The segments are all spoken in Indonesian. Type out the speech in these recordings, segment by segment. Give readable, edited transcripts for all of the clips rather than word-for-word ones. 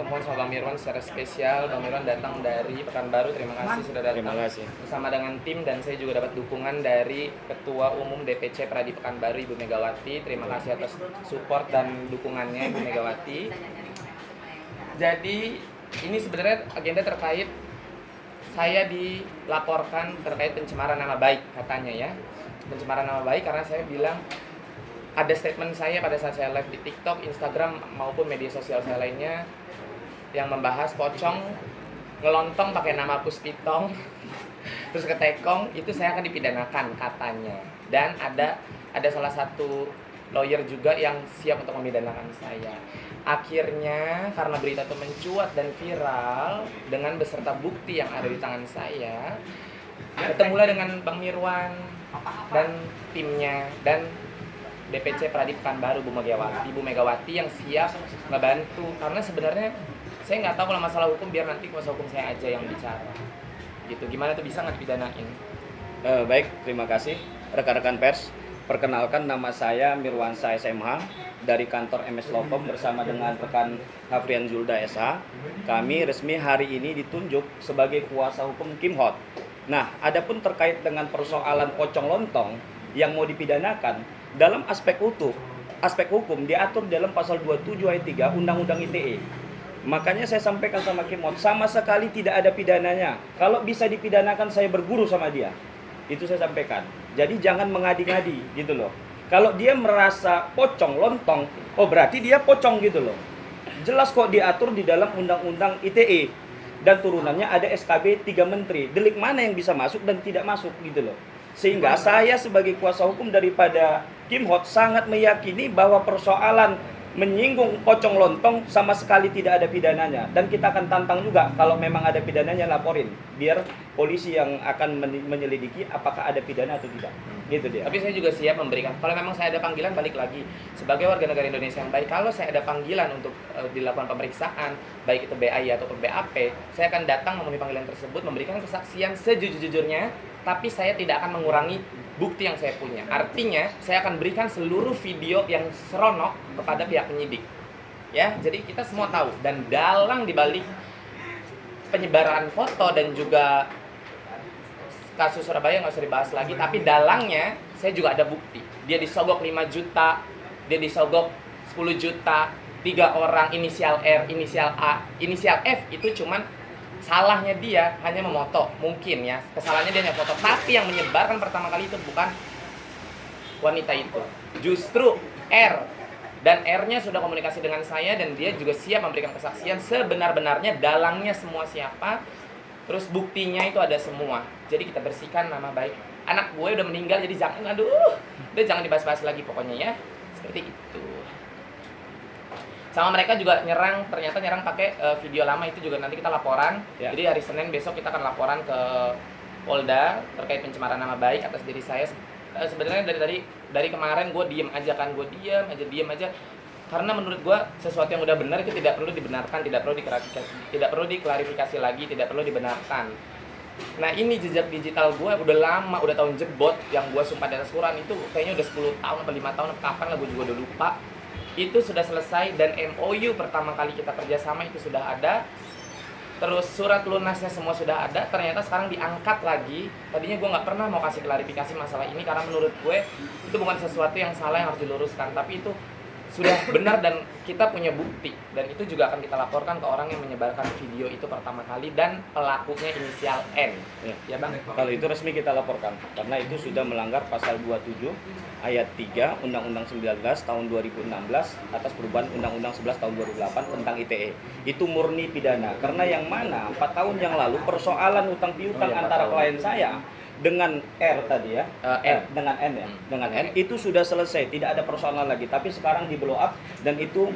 pertemuan sama Bang Mirwan secara spesial. Bang Mirwan datang dari Pekanbaru, terima kasih sudah datang. Terima kasih. Bersama dengan tim, dan saya juga dapat dukungan dari Ketua Umum DPC Pradi Pekanbaru, Ibu Megawati. Terima kasih atas support dan dukungannya, Ibu Megawati. Jadi ini sebenarnya agenda terkait saya dilaporkan terkait pencemaran nama baik katanya ya. Pencemaran nama baik karena saya bilang ada statement saya pada saat saya live di TikTok, Instagram maupun media sosial saya lainnya yang membahas pocong ngelontong pakai nama Puspitong terus ketekong, itu saya akan dipidanakan katanya. Dan ada salah satu lawyer juga yang siap untuk memidanakan saya. Akhirnya karena berita itu mencuat dan viral dengan beserta bukti yang ada di tangan saya, ketemulah dengan Bang Mirwan dan timnya dan DPC Pradi Pekanbaru, Ibu Megawati yang siap ngebantu. Karena sebenarnya saya nggak tahu kalau masalah hukum, biar nanti kuasa hukum saya aja yang bicara. Gitu, gimana tuh bisa nggak dipidanain? Baik, terima kasih rekan-rekan pers. Perkenalkan, nama saya Mirwansyah SMH dari kantor MS Lopem bersama dengan rekan Hafrian Zulda SH. Kami resmi hari ini ditunjuk sebagai kuasa hukum Kim Hot. Nah, adapun terkait dengan persoalan pocong lontong yang mau dipidanakan, dalam aspek hukum diatur dalam pasal 27 ayat 3 Undang-Undang ITE. Makanya saya sampaikan sama Kim Hot, sama sekali tidak ada pidananya. Kalau bisa dipidanakan, saya berguru sama dia. Itu saya sampaikan. Jadi jangan mengadi-ngadi gitu loh. Kalau dia merasa pocong lontong, oh berarti dia pocong gitu loh. Jelas kok diatur di dalam Undang-Undang ITE. Dan turunannya ada SKB 3 Menteri. Delik mana yang bisa masuk dan tidak masuk gitu loh. Sehingga saya sebagai kuasa hukum daripada Kim Hot sangat meyakini bahwa persoalan menyinggung pocong lontong sama sekali tidak ada pidananya. Dan kita akan tantang juga, kalau memang ada pidananya laporin, biar polisi yang akan menyelidiki apakah ada pidana atau tidak. Gitu dia. Tapi saya juga siap memberikan, kalau memang saya ada panggilan, balik lagi sebagai warga negara Indonesia yang baik, kalau saya ada panggilan untuk dilakukan pemeriksaan, baik itu BAI ataupun BAP, saya akan datang memenuhi panggilan tersebut, memberikan kesaksian sejujur-jujurnya, tapi saya tidak akan mengurangi bukti yang saya punya. Artinya, saya akan berikan seluruh video yang seronok kepada pihak penyidik. Ya, jadi kita semua tahu, dan dalang dibalik penyebaran foto dan juga kasus Surabaya nggak usah dibahas lagi, tapi dalangnya saya juga ada bukti. Dia disogok 5 juta, dia disogok 10 juta, 3 orang, inisial R, inisial A, inisial F itu cuman salahnya dia hanya memoto, mungkin ya, kesalahannya dia hanya foto. Tapi yang menyebarkan pertama kali itu bukan wanita itu, justru R. Dan R-nya sudah komunikasi dengan saya, dan dia juga siap memberikan kesaksian sebenar-benarnya dalangnya semua siapa. Terus buktinya itu ada semua. Jadi kita bersihkan nama baik. Anak gue udah meninggal, jadi jangan, udah jangan dibahas-bahas lagi pokoknya ya. Seperti itu. Sama mereka juga ternyata nyerang pakai video lama, itu juga nanti kita laporan. Ya. Jadi hari Senin besok kita akan laporan ke Polda terkait pencemaran nama baik atas diri saya. Sebenarnya dari kemarin gue diem aja. Karena menurut gue sesuatu yang udah benar itu tidak perlu dibenarkan, tidak perlu diklarifikasi lagi, tidak perlu dibenarkan. Nah, ini jejak digital gue udah lama, udah tahun jebot, yang gue sumpah di atas Quran itu kayaknya udah 10 tahun atau 5 tahun, kapan lah gue juga udah lupa. Itu sudah selesai, dan MOU pertama kali kita kerjasama itu sudah ada. Terus surat lunasnya semua sudah ada. Ternyata sekarang diangkat lagi. Tadinya gue nggak pernah mau kasih klarifikasi masalah ini, karena menurut gue itu bukan sesuatu yang salah yang harus diluruskan, tapi itu sudah benar dan kita punya bukti, dan itu juga akan kita laporkan ke orang yang menyebarkan video itu pertama kali, dan pelakunya inisial N. Ya Bang? Kalau itu resmi kita laporkan, karena itu sudah melanggar pasal 27 ayat 3 Undang-Undang 19 tahun 2016 atas perubahan Undang-Undang 11 tahun 2008 tentang ITE. Itu murni pidana, karena yang mana 4 tahun yang lalu persoalan utang piutang antara klien saya dengan R tadi ya, dengan N ya, dengan N itu sudah selesai, tidak ada persoalan lagi. Tapi sekarang di blow up, dan itu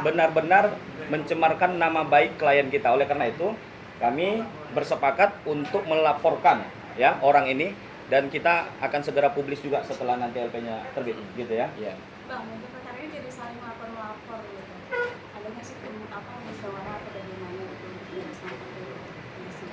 benar-benar mencemarkan nama baik klien kita. Oleh karena itu kami bersepakat untuk melaporkan ya orang ini, dan kita akan segera publis juga setelah nanti LP-nya terbit, gitu ya. Iya. Bang, mungkin perkaranya jadi saling melapor gitu. Ada nggak sih musyawarah atau bagaimana gitu untuk bersama polisi?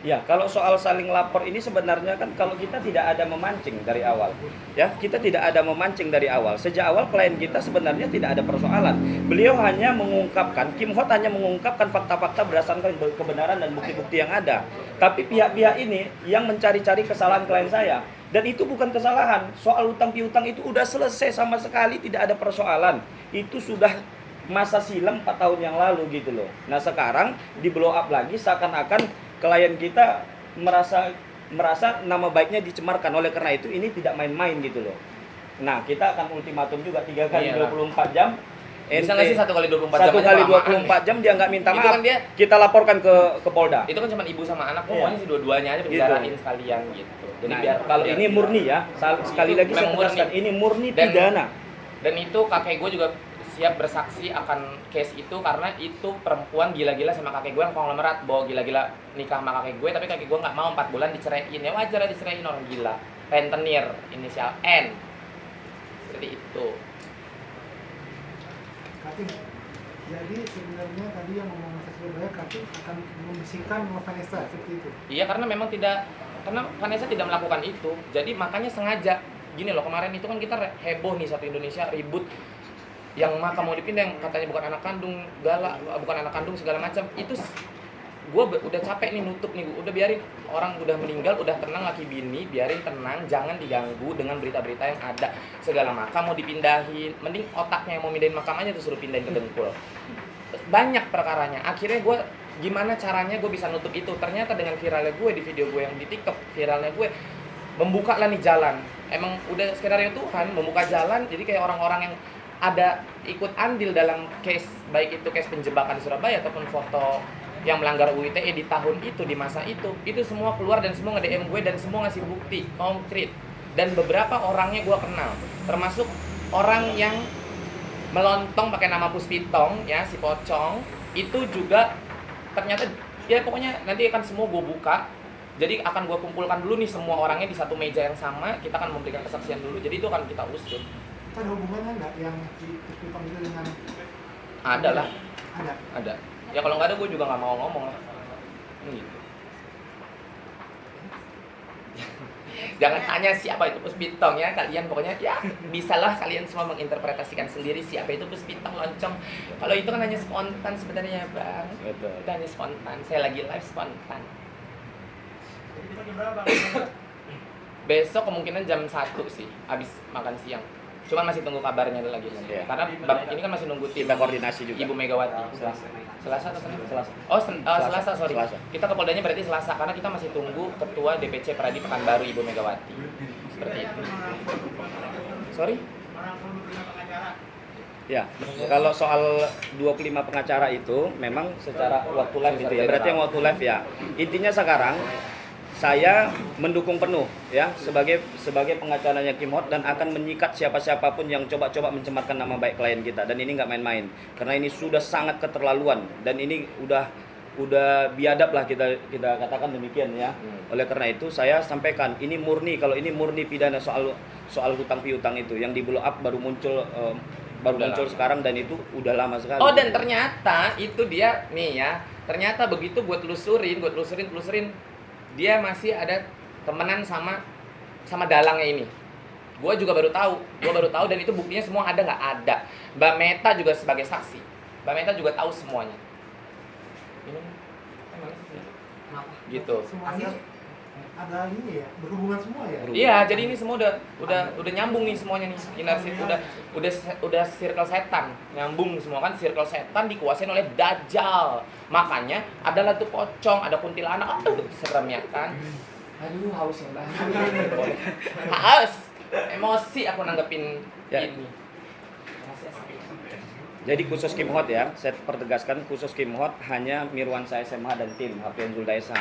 Ya, kalau soal saling lapor ini sebenarnya kan kalau kita tidak ada memancing dari awal. Ya, kita tidak ada memancing dari awal. Sejak awal klien kita sebenarnya tidak ada persoalan. Beliau hanya mengungkapkan, Kim Hot hanya mengungkapkan fakta-fakta berdasarkan kebenaran dan bukti-bukti yang ada. Tapi pihak-pihak ini yang mencari-cari kesalahan klien saya. Dan itu bukan kesalahan. Soal utang piutang itu udah selesai sama sekali, tidak ada persoalan. Itu sudah masa silam 4 tahun yang lalu gitu loh. Nah, sekarang di blow up lagi seakan-akan klien kita merasa nama baiknya dicemarkan. Oleh karena itu ini tidak main-main gitu loh. Nah, kita akan ultimatum juga 3 kali 24 jam. Bisa nggak sih 1 kali 24 jam? 1 kali 24 jam dia nggak minta Itu maaf. kan dia- kita laporkan ke Polda. Itu kan cuma ibu sama anak, Iya. pokoknya sih dua-duanya aja Gitu. bicarain sekalian gitu. Jadi Nah, biar kalau biar- ini murni ya, sekali Itu lagi saya memang tegaskan, murni. ini murni Dan- pidana. Dan itu kakek gue juga siap bersaksi akan case itu karena itu perempuan gila-gila sama kakek gue yang konglomerat, bawa gila-gila nikah sama kakek gue, tapi kakek gue nggak mau 4 bulan diceraiin. Ya wajar lah diceraiin, orang gila. Rentenir, inisial N. Seperti itu. Katim, jadi sebenarnya tadi yang ngomong Mas Surabaya, Katim akan membersihkan nama Vanessa seperti itu. Iya, karena memang tidak, karena Vanessa tidak melakukan itu. Jadi makanya sengaja gini loh, kemarin itu kan kita heboh nih satu Indonesia ribut yang maka mau dipindah, yang katanya bukan anak kandung, galak, bukan anak kandung segala macam. Itu gue udah capek nih nutup nih, udah biarin orang udah meninggal, udah tenang laki bini, biarin tenang, jangan diganggu dengan berita-berita yang ada. Segala makam mau dipindahin, mending otaknya yang mau pindahin makam aja tuh suruh pindahin ke Dengkul. Banyak perkaranya. Akhirnya gue gimana caranya gue bisa nutup itu? Ternyata dengan viralnya gue di video gue yang di TikTok, viralnya gue membuka lah nih jalan. Emang udah skenario Tuhan membuka jalan, jadi kayak orang-orang yang ada ikut andil dalam case, baik itu case penjebakan di Surabaya ataupun foto yang melanggar UU ITE di tahun itu, di masa itu semua keluar dan semua nge-DM gue dan semua ngasih bukti konkret. Dan beberapa orangnya gue kenal, termasuk orang yang melontong pakai nama Puspitong ya, si Pocong itu juga ternyata ya pokoknya nanti akan semua gue buka. Jadi akan gue kumpulkan dulu nih semua orangnya di satu meja yang sama, kita akan memberikan kesaksian dulu. Jadi itu akan kita usut. Itu ada hubungannya nggak yang di Puspitong itu dengan Ada lah, ada? ada. Ya kalau nggak ada gue juga nggak mau ngomong lah. Gitu. Jangan tanya siapa itu Puspitong ya, kalian pokoknya ya bisalah kalian semua menginterpretasikan sendiri siapa itu Puspitong loncong. Kalau itu kan hanya spontan sebenarnya bang. Betul. Itu hanya spontan. Saya lagi live spontan. Besok kemungkinan jam 1 sih, habis makan siang. Cuman masih tunggu kabarnya lagi. Iya. Karena bang ini kan masih nunggu tim Kita koordinasi juga. Ibu Megawati. Selasa atau Senin? Oh, Selasa, sorry. Selasa. Kita ke Poldanya berarti Selasa karena kita masih tunggu Ketua DPC Pradi Pekanbaru Ibu Megawati. Seperti itu. Sorry? Ya, kalau soal 25 pengacara itu memang secara waktu live itu ya. Berarti yang waktu live ya. Intinya sekarang saya mendukung penuh ya sebagai pengacaranya Kim Hot dan akan menyikat siapa-siapapun yang coba-coba mencemarkan nama baik klien kita, dan ini nggak main-main karena ini sudah sangat keterlaluan dan ini udah biadab lah kita katakan demikian ya. Oleh karena itu saya sampaikan ini murni, kalau ini murni pidana soal hutang piutang itu yang di blow up baru muncul sekarang dan itu udah lama sekali. Oh, dan ternyata itu dia nih ya. Ternyata begitu gue telusurin dia masih ada temenan sama dalangnya ini. Gue baru tahu dan itu buktinya semua ada nggak ada. Mbak Meta juga sebagai saksi. Mbak Meta juga tahu semuanya. Ini gitu. Semuanya ada ini ya, berhubungan semua ya? Iya, jadi ini semua udah nyambung nih semuanya nih. Kinersi udah circle setan, nyambung semua kan, circle setan dikuasain oleh Dajjal. Makanya adalah tuh pocong, ada kuntilanak, aduh serem ya kan. Aduh haus ya banget. Haus. Emosi aku nanggepin Ya. ini. Jadi khusus Kim Hot ya, saya pertegaskan khusus Kim Hot hanya Mirwansyah SMH dan tim Hafrian Zulda SH.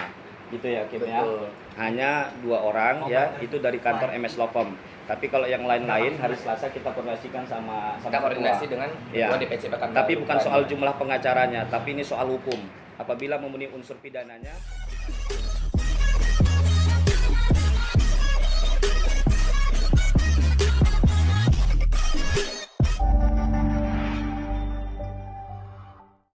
Gitu ya Kim ya. Betul. Hanya 2 orang ya, itu dari kantor MS Lopem. Tapi kalau yang lain-lain hari Selasa kita koordinasikan sama Kita koordinasi ketua. dengan Ya. Ketua DPC Pekanbaru. Tapi bukan soal jumlah pengacaranya, tapi ini soal hukum. Apabila memenuhi unsur pidananya